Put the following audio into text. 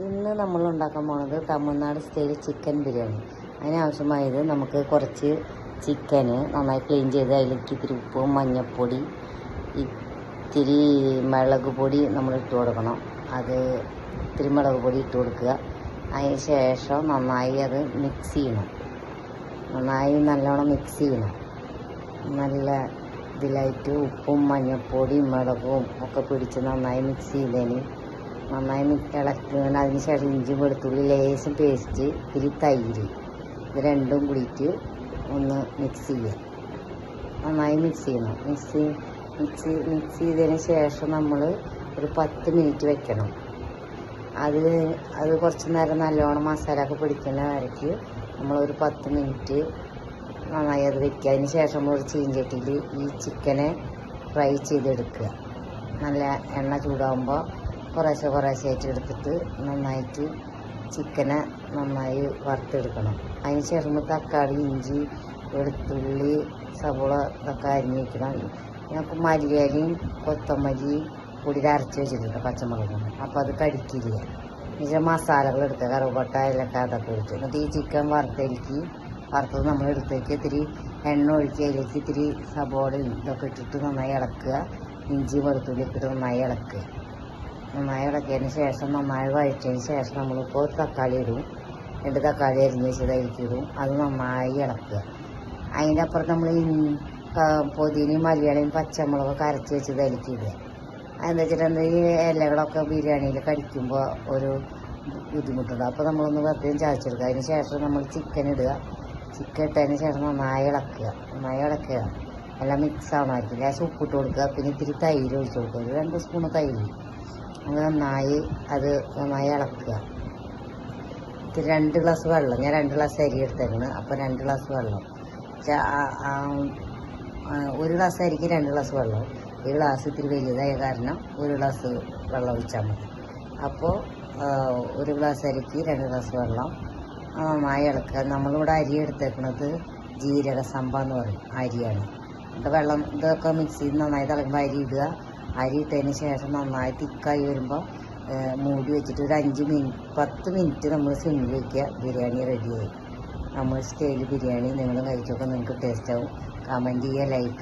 ഇന്ന് നമ്മൾ ഉണ്ടാക്കാൻ പോകുന്നത് തമിഴ്നാട് സ്റ്റൈൽ ചിക്കൻ ബിരിയാണി. അതിനാവശ്യമായത് നമുക്ക് കുറച്ച് ചിക്കന് നന്നായി ക്ലീൻ ചെയ്ത് അതിലേക്ക് ഇത്തിരി ഉപ്പും മഞ്ഞൾപ്പൊടി ഇത്തിരി മുളക് പൊടി നമ്മൾ ഇട്ട് കൊടുക്കണം. അത് ഇത്തിരി മുളക് പൊടി ഇട്ട് കൊടുക്കുക. അതിന് ശേഷം നന്നായി അത് മിക്സ് ചെയ്യണം. നല്ലോണം മിക്സ് ചെയ്യണം. നല്ല ഇതിലായിട്ട് ഉപ്പും മഞ്ഞൾപ്പൊടിയും മുളകും ഒക്കെ പിടിച്ച് നന്നായി മിക്സ് ചെയ്തതിന് നന്നായി ഇളക്കണം. അതിന് ശേഷം ഇഞ്ചി വെളുത്തുള്ളി ലേശം പേസ്റ്റ് ഇത്തിരി തൈര് ഇത് രണ്ടും കൂടിയിട്ട് ഒന്ന് മിക്സ് ചെയ്യുക. നന്നായി മിക്സ് ചെയ്യണം. മിക്സ് ചെയ്തതിന് ശേഷം നമ്മൾ ഒരു 10 മിനിറ്റ് വെക്കണം. അത് കുറച്ച് നേരം നല്ലോണം മസാല ഒക്കെ പിടിക്കുന്ന വരയ്ക്ക് നമ്മളൊരു 10 മിനിറ്റ് നന്നായി അത് വെക്കുക. അതിന് ശേഷം ഒരു ചീഞ്ചട്ടിയിൽ ഈ ചിക്കനെ ഫ്രൈ ചെയ്തെടുക്കുക. നല്ല എണ്ണ ചൂടാകുമ്പോൾ കുറേശ്ശായിട്ട് എടുത്തിട്ട് നന്നായിട്ട് ചിക്കനെ നന്നായി വറുത്തെടുക്കണം. അതിന് ശേഷം തക്കാളി, ഇഞ്ചി, വെളുത്തുള്ളി, സവോള ഇതൊക്കെ അരിഞ്ഞ് വയ്ക്കണം. ഞങ്ങൾക്ക് മല്ലിയിലയും കൊത്തമല്ലി പൊടി അരച്ച് വെച്ചിട്ടുണ്ട്, പച്ചമുളകും. അപ്പോൾ അത് കടിക്കില്ല. എന്നുവെച്ചാൽ മസാലകൾ എടുക്കുക, കറുവപ്പട്ട, ഏലക്ക അതൊക്കെ എടുത്ത് എന്നിട്ട് ഈ ചിക്കൻ വറുത്തത് നമ്മൾ എടുത്തേക്ക് ഇത്തിരി എണ്ണ ഒഴിക്കുക. അതിലേക്ക് ഇത്തിരി സവോളയും ഇതൊക്കെ ഇട്ടിട്ട് നന്നായി ഇളക്കുക. ഇഞ്ചി വെളുത്തുള്ളി ഇട്ടിട്ട് നന്നായി ഇളക്കുക. നന്നായി ഇളക്കിയതിന് ശേഷം നന്നായി വഴറ്റിയതിന് ശേഷം നമ്മളിപ്പോൾ തക്കാളി ഇടും. 2 തക്കാളി അരിഞ്ഞ് വെച്ചത് അതിലേക്കിടും. അത് നന്നായി ഇളക്കുക. അതിൻ്റെ അപ്പുറത്ത് നമ്മൾ പൊതിനയും മലയാളിയും പച്ചമുളകൊക്കെ അരച്ച് വെച്ചത് അതിലേക്കിടുക. അതെന്താ വെച്ചിട്ടുണ്ടെങ്കിൽ ഈ ഇലകളൊക്കെ ബിരിയാണിയിൽ കടിക്കുമ്പോൾ ഒരു ബുദ്ധിമുട്ടുണ്ട്. അപ്പോൾ നമ്മളൊന്ന് വെറുതെ ചതച്ചെടുക്കുക. അതിന് ശേഷം നമ്മൾ ചിക്കൻ ഇടുക. ചിക്കൻ ഇട്ടതിന് ശേഷം നന്നായി ഇളക്കുക. എല്ലാം മിക്സ് ആവണമായിരിക്കും. ലേശം ഉപ്പിട്ട് കൊടുക്കുക. പിന്നെ ഇത്തിരി തൈര് ഒഴിച്ച് കൊടുക്കുക. ഒരു 2 സ്പൂണ് തൈര്. അത് നന്നായി ഇളക്കുക. ഇത്തിരി 2 ഗ്ലാസ് വെള്ളം. ഞാൻ 2 ഗ്ലാസ് അരി എടുത്തേക്കണ്. അപ്പോൾ 2 ഗ്ലാസ് വെള്ളം. 1 ഗ്ലാസ് അരിക്ക് 2 ഗ്ലാസ് വെള്ളം. ഈ ഗ്ലാസ് ഇത്തിരി വലുതായ കാരണം 1 ഗ്ലാസ് വെള്ളം ഒഴിച്ചാൽ മതി. അപ്പോൾ 1 ഗ്ലാസ് അരിക്ക് 2 ഗ്ലാസ് വെള്ളം. നന്നായി ഇളക്കുക. നമ്മളിവിടെ അരി എടുത്തേക്കുന്നത് ജീരക സംഭ എന്ന് പറയും അരിയാണ്. എന്നിട്ട് വെള്ളം ഇതൊക്കെ മിക്സ് ചെയ്ത് നന്നായി തിളക്കുമ്പോൾ അരി ഇടുക. അരി ഇട്ടതിന് ശേഷം നന്നായി തിക്കായി വരുമ്പോൾ മൂടി വെച്ചിട്ട് ഒരു 10 മിനിറ്റ് നമ്മൾ സിമ്മിൽ വയ്ക്കുക. ബിരിയാണി റെഡിയായി. നമ്മൾ സ്റ്റൈൽ ബിരിയാണി നിങ്ങൾ കഴിച്ചൊക്കെ നിങ്ങൾക്ക് ടേസ്റ്റ് ആവും. കമൻറ്റ് ചെയ്യുക, ലൈക്ക്